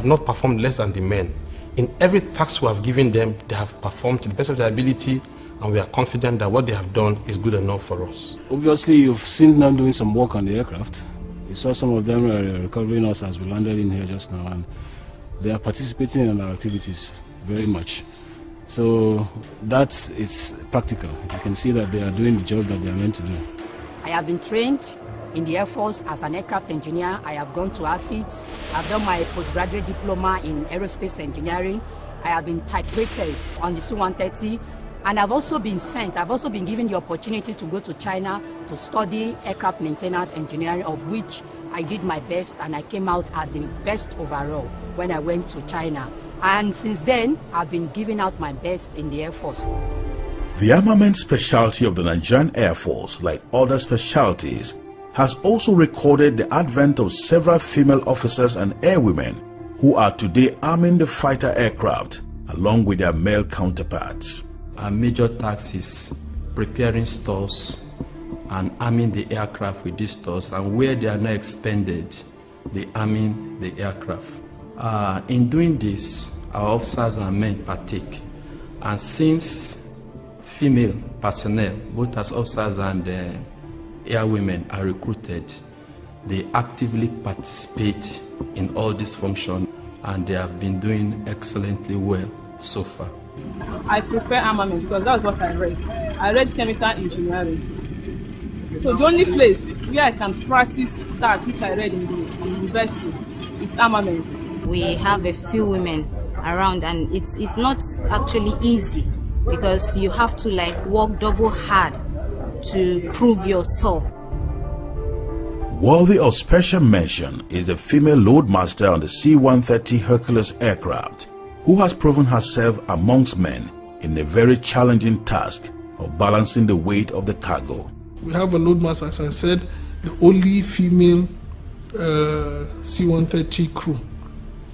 have not performed less than the men. In every task we have given them, they have performed to the best of their ability, and we are confident that what they have done is good enough for us. Obviously, you've seen them doing some work on the aircraft. You saw some of them recovering us as we landed in here just now, and they are participating in our activities very much. So that is practical. You can see that they are doing the job that they are meant to do. I have been trained in the Air Force as an aircraft engineer. I have gone to AFIT. I've done my postgraduate diploma in aerospace engineering. I have been type-rated on the C-130. And I've also been given the opportunity to go to China to study aircraft maintenance engineering, of which I did my best, and I came out as the best overall when I went to China. And since then, I've been giving out my best in the Air Force. The armament specialty of the Nigerian Air Force, like other specialties, has also recorded the advent of several female officers and airwomen who are today arming the fighter aircraft along with their male counterparts. Our major task is preparing stores and arming the aircraft with these stores, and where they are not expended, they arming the aircraft. In doing this, our officers and men partake, and since female personnel, both as officers and airwomen, are recruited, they actively participate in all these functions, and they have been doing excellently well so far. I prefer armament because that's what I read. I read chemical engineering. So the only place where I can practice that which I read in the university is armament. We have a few women around, and it's not actually easy because you have to work double hard to prove yourself. Worthy of special mention is the female loadmaster on the C-130 Hercules aircraft, who has proven herself amongst men in a very challenging task of balancing the weight of the cargo. We have a loadmaster, as I said, the only female C-130 crew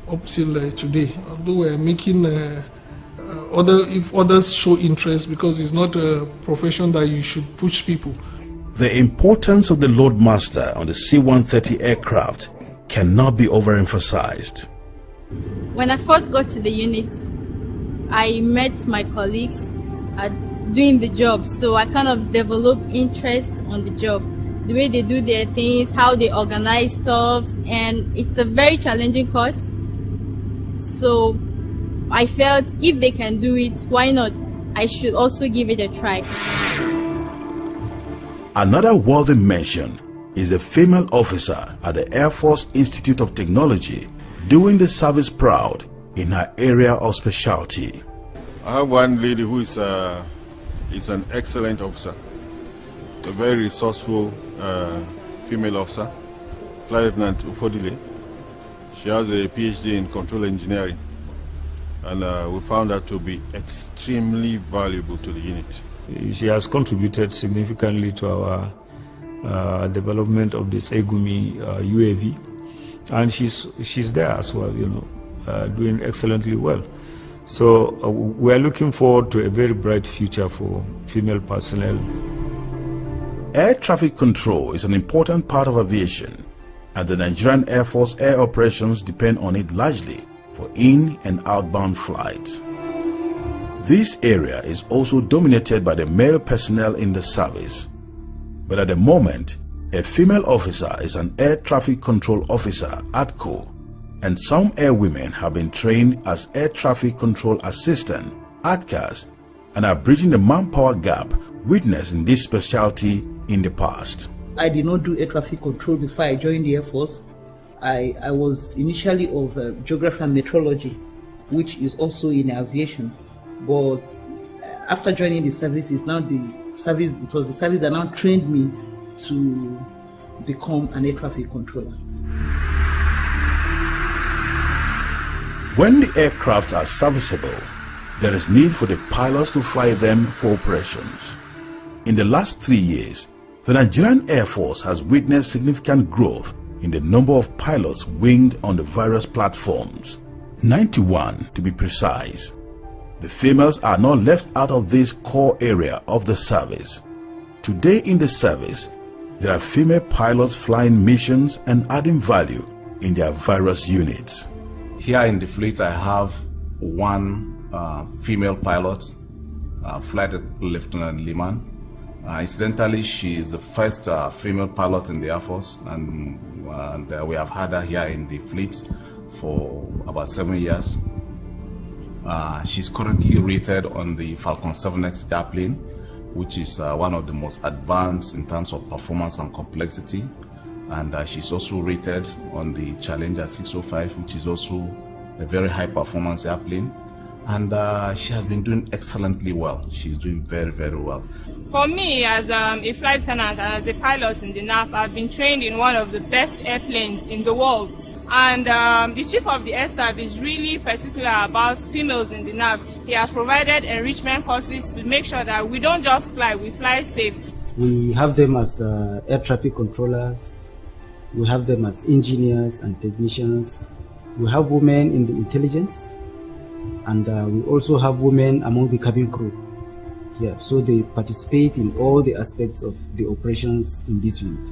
up till today. Although we are making if others show interest, because it's not a profession that you should push people. The importance of the loadmaster on the C-130 aircraft cannot be overemphasized. When I first got to the unit, I met my colleagues doing the job, so I kind of developed interest on the job, the way they do their things, how they organize stuff, and it's a very challenging course. So I felt if they can do it, why not? I should also give it a try. Another worthy mention is a female officer at the Air Force Institute of Technology, doing the service proud in her area of specialty. I have one lady who is an excellent officer, a very resourceful female officer, Flight Lieutenant Ufodile. She has a PhD in control engineering, and we found her to be extremely valuable to the unit. She has contributed significantly to our development of this Egumi UAV. And she's there as well, doing excellently well. So we're looking forward to a very bright future for female personnel. Air traffic control is an important part of aviation, and the Nigerian Air Force air operations depend on it largely for in- and outbound flights. This area is also dominated by the male personnel in the service. But at the moment, a female officer is an air traffic control officer, ATCO, and some air women have been trained as air traffic control assistant, ATCAs, and are bridging the manpower gap witnessed in this specialty in the past. I did not do air traffic control before I joined the Air Force. I was initially of geography and meteorology, which is also in aviation. But after joining the service, it was the service that now trained me to become an air traffic controller. When the aircraft are serviceable, there is need for the pilots to fly them for operations. In the last 3 years, the Nigerian Air Force has witnessed significant growth in the number of pilots winged on the various platforms, 91 to be precise. The females are not left out of this core area of the service. Today in the service, there are female pilots flying missions and adding value in their various units. Here in the fleet, I have one female pilot, Flight Lieutenant Liman. Incidentally, she is the first female pilot in the Air Force, and we have had her here in the fleet for about 7 years. She's currently rated on the Falcon 7X airplane, which is one of the most advanced in terms of performance and complexity. And she's also rated on the Challenger 605, which is also a very high performance airplane. And she has been doing excellently well. She's doing very, very well. For me, as a flight lieutenant and as a pilot in the NAF, I've been trained in one of the best airplanes in the world. And the Chief of the Air Staff is really particular about females in the NAF. He has provided enrichment courses to make sure that we don't just fly, we fly safe. We have them as air traffic controllers. We have them as engineers and technicians. We have women in the intelligence. And we also have women among the cabin crew here. So they participate in all the aspects of the operations in this unit.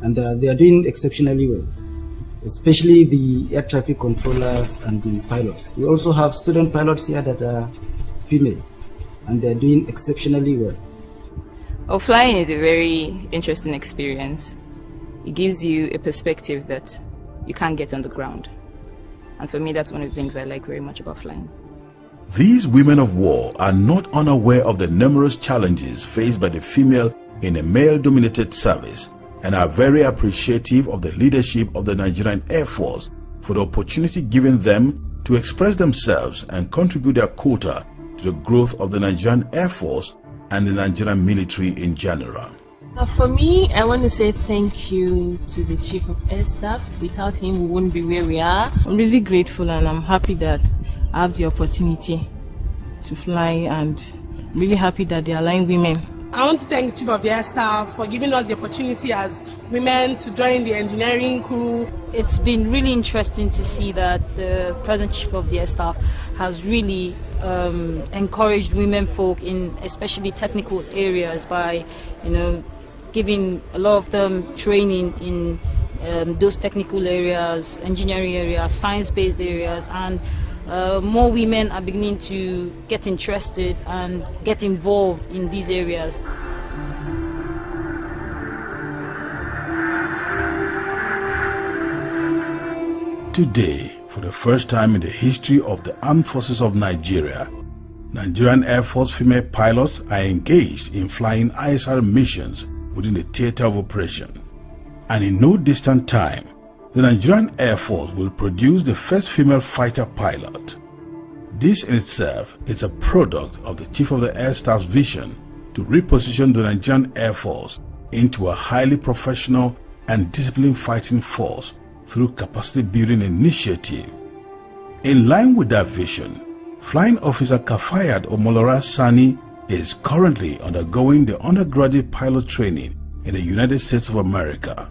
And they are doing exceptionally well, especially the air traffic controllers and the pilots. We also have student pilots here that are female, and they're doing exceptionally well. Well, flying is a very interesting experience. It gives you a perspective that you can't get on the ground. And for me, that's one of the things I like very much about flying. These women of war are not unaware of the numerous challenges faced by the female in a male-dominated service, and are very appreciative of the leadership of the Nigerian Air Force for the opportunity given them to express themselves and contribute their quota to the growth of the Nigerian Air Force and the Nigerian military in general. For me, I want to say thank you to the Chief of Air Staff. Without him, we wouldn't be where we are. I'm really grateful, and I'm happy that I have the opportunity to fly, and really happy that they are allowing women. I want to thank the Chief of the Air Staff for giving us the opportunity as women to join the engineering crew. It's been really interesting to see that the present Chief of the Air Staff has really encouraged women folk in especially technical areas by, giving a lot of them training in those technical areas, engineering areas, science-based areas, and more women are beginning to get interested and get involved in these areas. Today, for the first time in the history of the Armed Forces of Nigeria, Nigerian Air Force female pilots are engaged in flying ISR missions within the theater of operation. And in no distant time, the Nigerian Air Force will produce the first female fighter pilot. This in itself is a product of the Chief of the Air Staff's vision to reposition the Nigerian Air Force into a highly professional and disciplined fighting force through capacity building initiative. In line with that vision, Flying Officer Kafayat Omolara Sani is currently undergoing the undergraduate pilot training in the United States of America.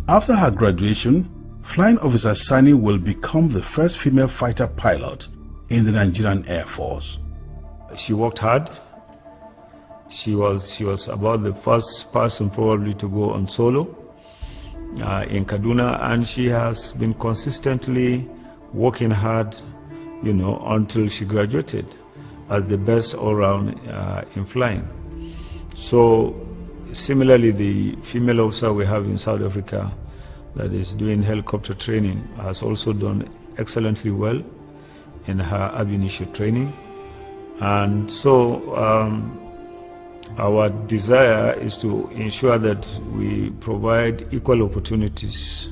After her graduation, Flying Officer Sani will become the first female fighter pilot in the Nigerian Air Force. She worked hard. She was about the first person probably to go on solo in Kaduna, and she has been consistently working hard, until she graduated as the best all-round in flying. So similarly, the female officer we have in South Africa that is doing helicopter training has also done excellently well in her ab initio training. And so our desire is to ensure that we provide equal opportunities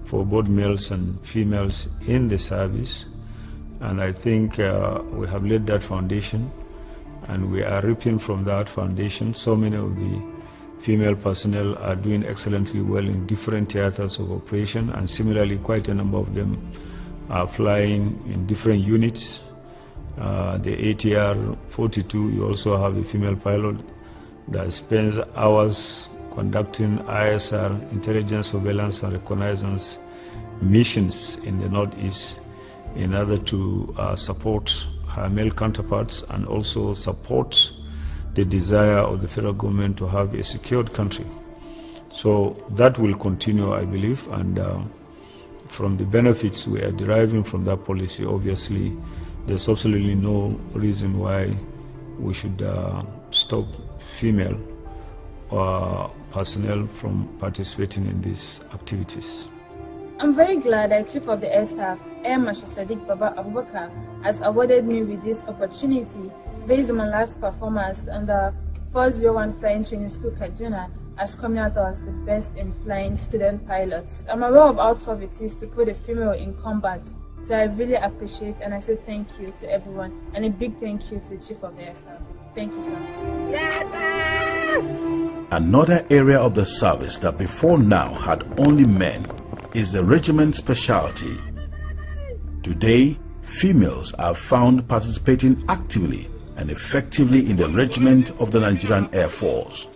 for both males and females in the service. And I think we have laid that foundation, and we are reaping from that foundation. So many of the female personnel are doing excellently well in different theaters of operation, and similarly quite a number of them are flying in different units. The ATR 42, you also have a female pilot that spends hours conducting ISR, intelligence, surveillance and reconnaissance missions in the Northeast in order to support her male counterparts and also support the desire of the federal government to have a secured country. So that will continue, I believe, and from the benefits we are deriving from that policy, obviously, there's absolutely no reason why we should stop female personnel from participating in these activities. I'm very glad that Chief of the Air Staff, Air Marshal Sadiq Baba Abubakar, has awarded me with this opportunity based on my last performance on the 1DREAM Flying Training School, Kaduna, as coming out as the best in flying student pilots. I'm aware of how tough it is to put a female in combat, so I really appreciate and I say thank you to everyone, and a big thank you to the Chief of the Air Staff. Thank you, sir. Another area of the service that before now had only men is the regiment specialty. Today, females are found participating actively and effectively in the regiment of the Nigerian Air Force.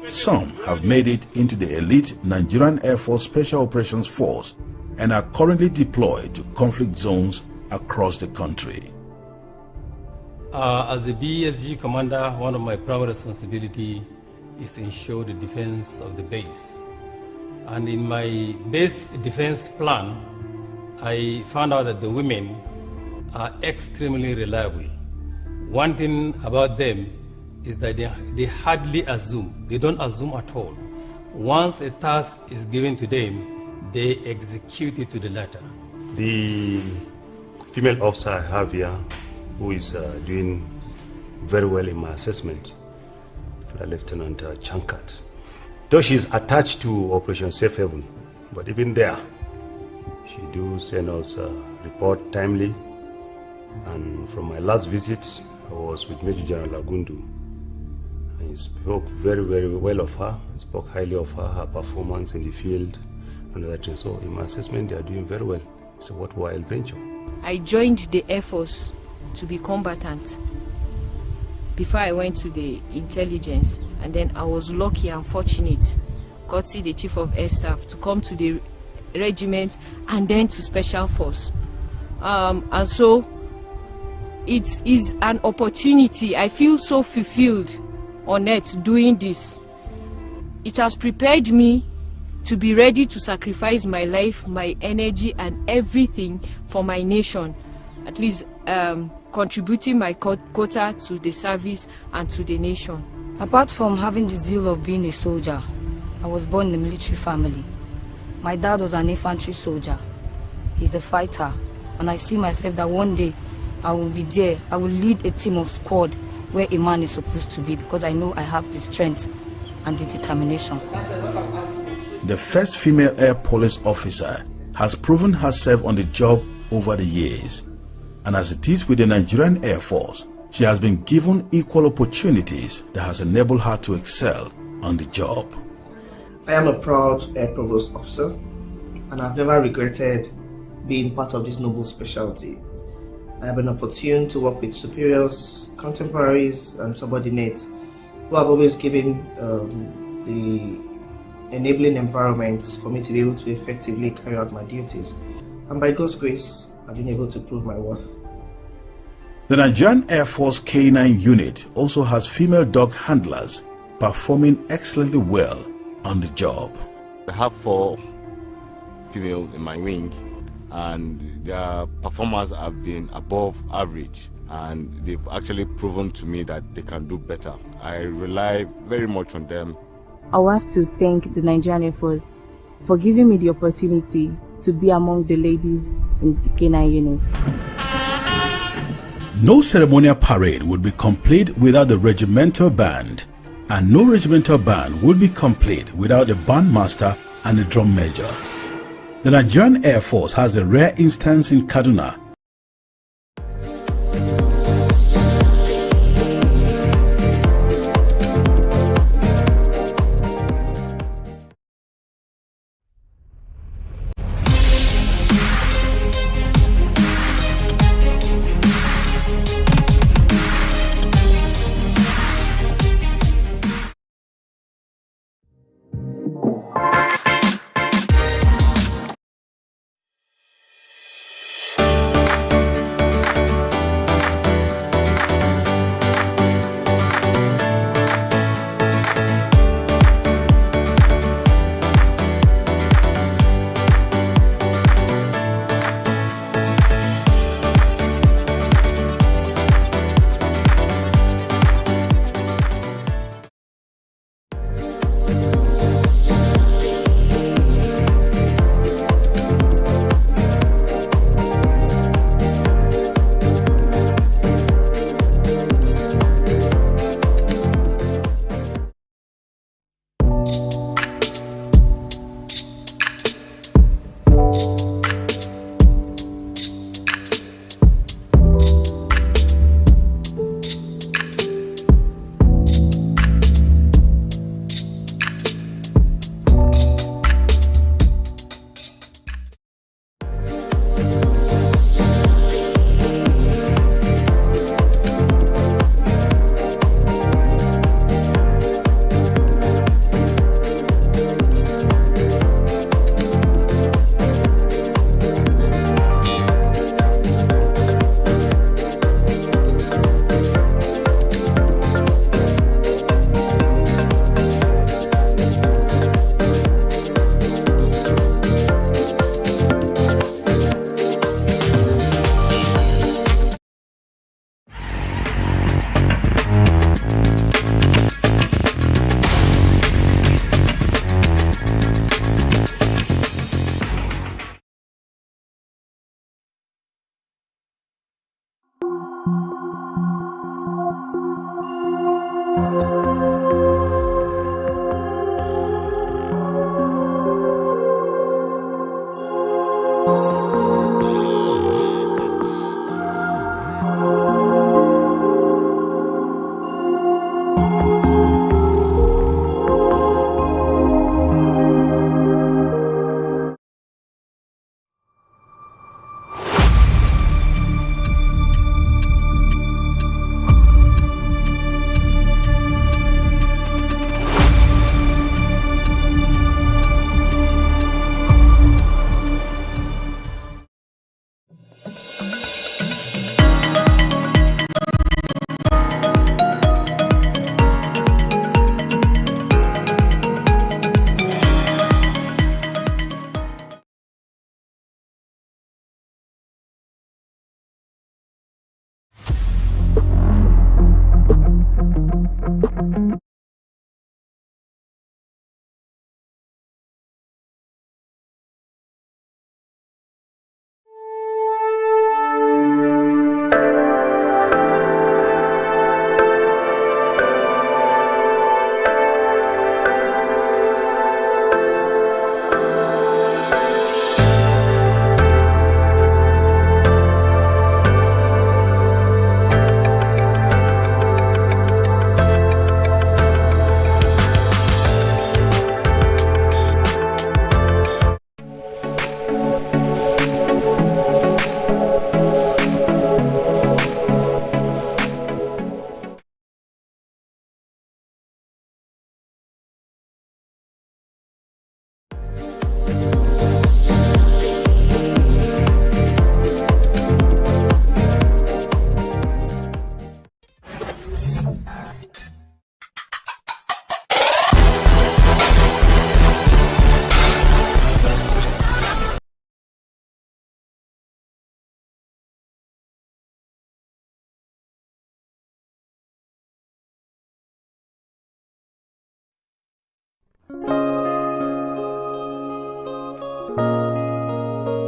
Some have made it into the elite Nigerian Air Force Special Operations Force and are currently deployed to conflict zones across the country. As the BSG commander, one of my primary responsibilities is to ensure the defense of the base. And in my base defense plan, I found out that the women are extremely reliable. One thing about them is that they hardly assume. They don't assume at all. Once a task is given to them, they execute it to the letter. The female officer I have here, who is doing very well in my assessment, Lieutenant Chankat. Though she is attached to Operation Safe Haven, but even there, she do send us a report timely. And from my last visit, I was with Major General Lagundu. And he spoke very, very well of her. He spoke highly of her performance in the field and other things. So in my assessment, they are doing very well. It's a worthwhile venture. I joined the Air Force to be combatant before I went to the intelligence, and then I was lucky and fortunate, courtesy the Chief of Air Staff, to come to the regiment and then to Special Force. And so it is an opportunity. I feel so fulfilled on earth doing this. It has prepared me to be ready to sacrifice my life, my energy and everything for my nation, at least contributing my quota to the service and to the nation. Apart from having the zeal of being a soldier, I was born in a military family. My dad was an infantry soldier. He's a fighter, and I see myself that one day I will be there. I will lead a team of squad where a man is supposed to be, because I know I have the strength and the determination. The first female air police officer has proven herself on the job over the years. And as it is with the Nigerian Air Force, she has been given equal opportunities that has enabled her to excel on the job. I am a proud Air Provost officer, and I've never regretted being part of this noble specialty. I have been opportune to work with superiors, contemporaries, and subordinates who have always given the enabling environments for me to be able to effectively carry out my duties. And by God's grace, I've been able to prove my worth. The Nigerian Air Force K9 unit also has female dog handlers performing excellently well on the job. I have 4 female in my wing, and their performance have been above average, and they've actually proven to me that they can do better. I rely very much on them. I would have to thank the Nigerian Air Force for giving me the opportunity to be among the ladies in the K9 unit. No ceremonial parade would be complete without the regimental band, and no regimental band would be complete without the bandmaster and the drum major. The Nigerian Air Force has a rare instance in Kaduna.